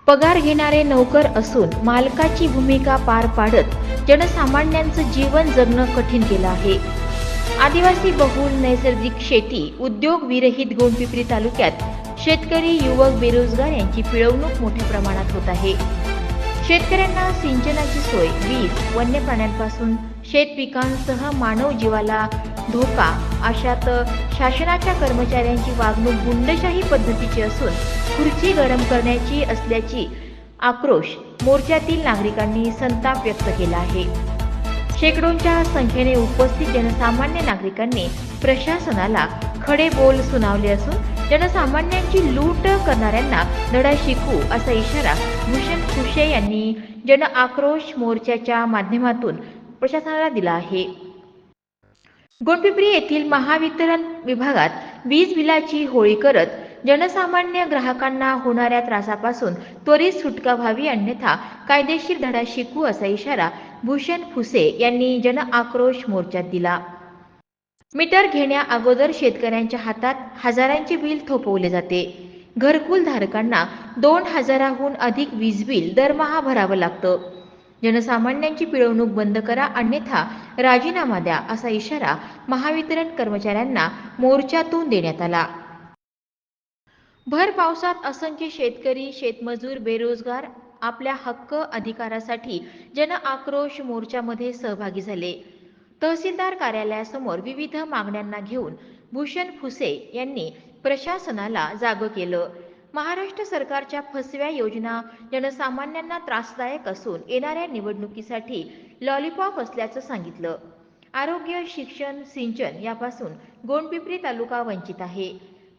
पगार घेणारे नोकर असून मालकाची भूमिका पार पाडत जनसामान्यांचं जीवन जगणं कठीण केलं आहे। आदिवासी बहुल नैसर्गिक शेती उद्योग विरहित गोंडपिंपरी तालुक्यात शेतकरी युवक बेरोजगार यांची पिळवणूक मोठ्या प्रमाणात होत आहे। शेतकऱ्यांना सिंचनाची सोय, वीज, वन्य प्राण्यांपासून शेत पिकांसह मानव जीवाला धोका अशात शासनाच्या कर्मचाऱ्यांची वागणूक गुंडशाही पद्धतीची असून खुर्ची गरम करण्याची असल्याची आक्रोश मोर्चातील नागरिकांनी संताप व्यक्त केला आहे। शेकडोंच्या संख्येने उपस्थित जनसामान्य नागरिकांनी प्रशासनाला खडे बोल सुनावले असून जनसामान्यांची लूट करणाऱ्यांना धडा शिकू असा इशारा भूषण खुशे यांनी जन आक्रोश मोर्चाच्या माध्यमातून प्रशासनाला दिला आहे। गोंडपिंपरी येथील महावितरण विभागात वीज बिलाची होळी करत जनसामान्य ग्राहकांना होणाऱ्या त्रासापासून त्वरित सुटका व्हावी, अन्यथा कायदेशीर धडा शिकू असा इशारा भूषण फुसे यांनी जन आक्रोश मोर्चात दिला। मीटर घेण्या अगोदर शेतकऱ्यांच्या हातात हजारांचे बिल थोपवले जाते। घरकुल धारकांना 2000हून अधिक वीज बिल दरमहा भरावं लागतं। जनसामान्यांची पिळवणूक बंद करा, अन्यथा राजीनामा द्या असा इशारा महावितरण कर्मचाऱ्यांना मोर्चातून देण्यात आला। भर पावसात असंख्य शेतकरी, शेतमजूर, बेरोजगार आपल्या हक्क अधिकारासाठी जन आक्रोश मोर्चामध्ये सहभागी झाले। तहसीलदार कार्यालयासमोर विविध मागण्यांना घेऊन भूषण फुसे यांनी प्रशासनाला जागं केलं। महाराष्ट्र सरकारच्या फसव्या योजना जनसामान्यांना त्रासदायक असून येणाऱ्या निवडणुकीसाठी लॉलीपॉप असल्याचं सांगितलं। आरोग्य, शिक्षण, सिंचन यापासून गोंडपिंपरी तालुका वंचित आहे।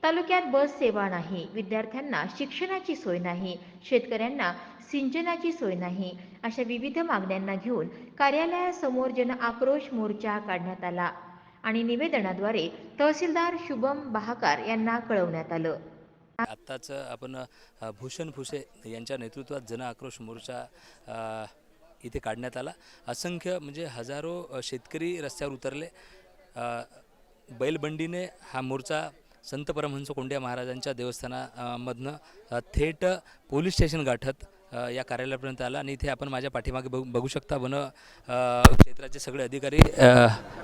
तालुक्यात बस सेवा नाही, विद्यार्थ्यांना शिक्षणाची सोय नाही, शेतकऱ्यांना सिंचनाची सोय नाही, अशा विविध मागण्यांना घेऊन कार्यालयासमोर जन आक्रोश मोर्चा काढण्यात आला आणि निवेदनाद्वारे तहसीलदार शुभम बहाकार यांना कळवण्यात आलं। आत्ताच आपण भूषण फुसे यांच्या नेतृत्वात जन आक्रोश मोर्चा इथे काढण्यात आला। असंख्य म्हणजे हजारो शेतकरी रस्त्यावर उतरले। बैलबंडीने हा मोर्चा संत परमहंस कोंडिया महाराजांच्या देवस्थानामधनं थेट पोलीस स्टेशन गाठत या कार्यालयापर्यंत आला आणि इथे आपण माझ्या पाठीमागे बघू शकता वन क्षेत्राचे सगळे अधिकारी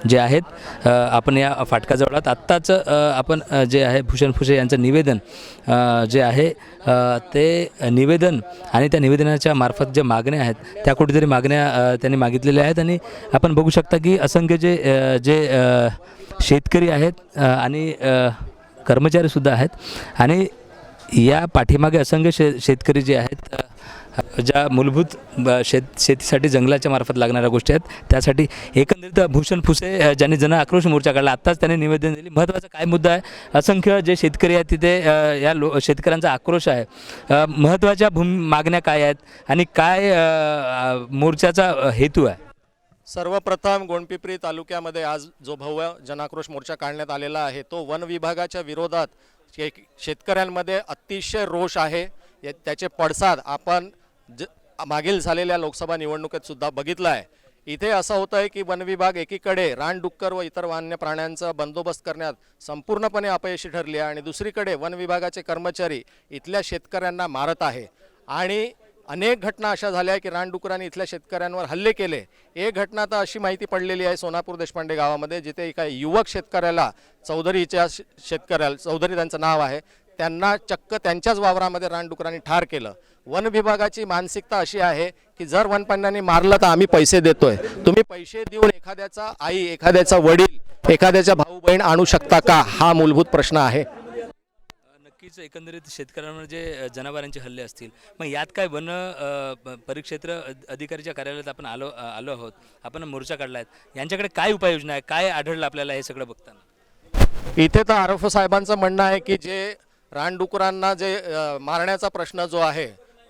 जे आहेत। आपण या फाटकाजवळात आत्ताच आपण जे आहे भूषण फुसे यांचं निवेदन जे आहे ते निवेदन आणि त्या निवेदनाच्या मार्फत ज्या मागण्या आहेत त्या कुठेतरी मागण्या त्यांनी मागितलेल्या आहेत आणि आपण बघू शकता की असंख्य जे शेतकरी आहेत आणि कर्मचारीसुद्धा आहेत आणि या पाठीमागे असंख्य शेतकरी जे आहेत ज्या मूलभूत शेतीसाठी जंगलाच्या मार्फत लागणाऱ्या गोष्टी आहेत त्यासाठी एकंदरीत भूषण फुसे ज्यांनी जन आक्रोश मोर्चा काढला, आत्ताच त्यांनी निवेदन दिले। महत्त्वाचा काय मुद्दा आहे, असंख्य जे शेतकरी आहेत तिथे या शेतकऱ्यांचा आक्रोश आहे। महत्त्वाच्या मागण्या काय आहेत आणि काय मोर्चाचा हेतू आहे? सर्वप्रथम गोंडपिंपरी तालुक्यामध्ये आज जो भव्य जनाक्रोश मोर्चा काढण्यात आलेला आहे तो वन विभागाच्या विरोधात शेतकऱ्यांमध्ये अतिशय रोष आहे। त्याचे पडसाद आपण मागील झालेल्या लोकसभा निवडणुकीत सुद्धा बघितला आहे। इथे असं होतं आहे की वन विभाग एकीकडे रानडुक्कर व इतर वन्य प्राण्यांचा बंदोबस्त करण्यात संपूर्णपणे अपयशी ठरले आणि दुसरीकडे वन विभागाचे कर्मचारी इथल्या शेतकऱ्यांना मारत आहे आणि अनेक घटना अशा झाल्या की रानडुकरांनी इथल्या शेतकऱ्यांवर हल्ले केले। एक घटना तर अशी माहिती पडलेली आहे सोनापूर देशपांडे गावामध्ये, जिथे एका युवक शेतकऱ्याला चौधरी त्यांचं नाव आहे, त्यांना चक्क त्यांच्याच वावरामध्ये रानडुकरांनी ठार केलं। वन विभागाची मानसिकता अशी आहे की जर वनप्राण्यांनी मारलं तर आम्ही पैसे देतोय, तुम्ही पैसे देऊन एखाद्याचा आई, एखाद्याचा वडील, एखाद्याचा भाऊ बहीण आणू शकता का, हा मूलभूत प्रश्न आहे। नक्कीच एकंदरीत शेतकऱ्यांवर जे जनावरांचे हल्ले असतील, मग यात काय वन परिक्षेत्र अधिकारीच्या कार्यालयात आपण आलो आहोत, आपण मोर्चा काढला आहे, यांच्याकडे काय उपाययोजना आहे, काय आढळलं आपल्याला हे सगळं बघताना? इथे तर आरफ साहेबांचं म्हणणं आहे की जे रानडुकरांना जे मारण्याचा प्रश्न जो आहे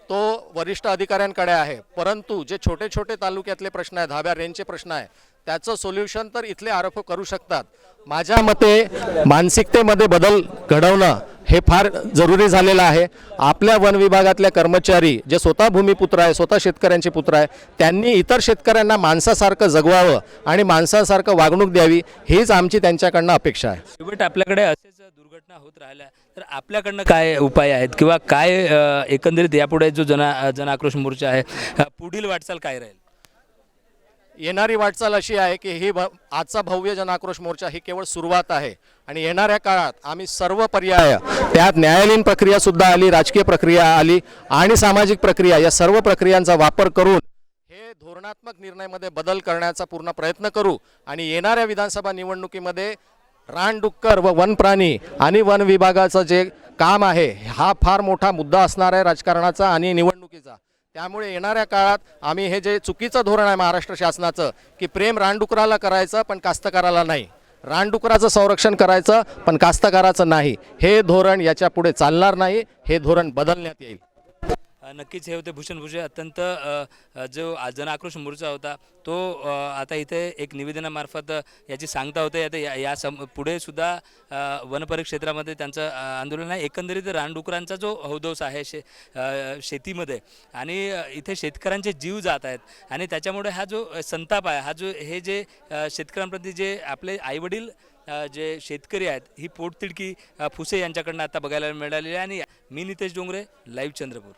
तो वरिष्ठ अधिकाऱ्यांकडे आहे, परंतु जे छोटे छोटे तालुक्यातले प्रश्न आहेत, धाब्या रेंजचे प्रश्न आहे, त्याचं सोल्युशन तर इथले आरफ करू शकतात। माझ्या मते मानसिकतेमध्ये बदल घडवणं हे फार जरुरी झालेलं आहे। आपल्या वन विभागातल्या कर्मचारी जे स्वतः भूमिपुत्र आहे, स्वतः शेतकऱ्यांचे पुत्र आहे, त्यांनी इतर शेतकऱ्यांना माणसासारखं जगवावं आणि माणसासारखं वागणूक द्यावी, हीच आमची त्यांच्याकडनं अपेक्षा आहे। शेवट आपल्याकडे असेच दुर्घटना होत राहिल्या तर आपल्याकडनं काय उपाय आहेत किंवा काय एकंदरीत यापुढे जो जन आक्रोश मोर्चा आहे पुढील वाटचाल काय राहील? येणारी वाटचाल अशी आहे की आजचा भव्य जनाक्रोश मोर्चा ही केवळ सुरुवात आहे आणि येणाऱ्या काळात आम्ही सर्व पर्याय, त्यात न्यायालयीन प्रक्रिया सुद्धा आली, राजकीय प्रक्रिया आली आणि सामाजिक प्रक्रिया, या सर्व प्रक्रियांचा वापर करून हे धोरणात्मक निर्णयामध्ये बदल करण्याचा पूर्ण प्रयत्न करू आणि येणाऱ्या विधानसभा निवडणुकीमध्ये रानडुक्कर व वनप्राणी आणि वन विभागाचं जे काम आहे हा फार मोठा मुद्दा असणार आहे राजकारणाचा आणि निवडणुकीचा. त्यामुळे येणाऱ्या काळात आम्ही हे जे चुकीचं धोरण आहे महाराष्ट्र शासनाचं की प्रेम रानडुकराला करायचं पण कास्तकाराला नाही, रानडुकराचं संरक्षण करायचं पण कास्तकाराचं नाही, हे धोरण याच्या पुढे चालणार नाही. हे धोरण बदलण्यात येईल. नक्कीच हे होते भूषण भुजे. अत्यंत जो जन आक्रोश मोर्चा होता तो आता इथे एक निवेदनामार्फत याची सांगता होते. आता पुढे सुद्धा वनपरिक्षेत्रामध्ये त्यांचं आंदोलन आहे. एकंदरीत रानडुकरांचा जो हौदोस आहे शेतीमध्ये आणि इथे शेतकऱ्यांचे जीव जात आहेत आणि त्याच्यामुळे हा जो संताप आहे, हे जे शेतकऱ्यांप्रती जे आपले आईवडील जे शेतकरी आहेत ही पोटतिडकी फुसे यांच्याकडनं आता बघायला मिळालेली आहे. आणि मी नितेश डोंगरे, लाईव्ह चंद्रपूर.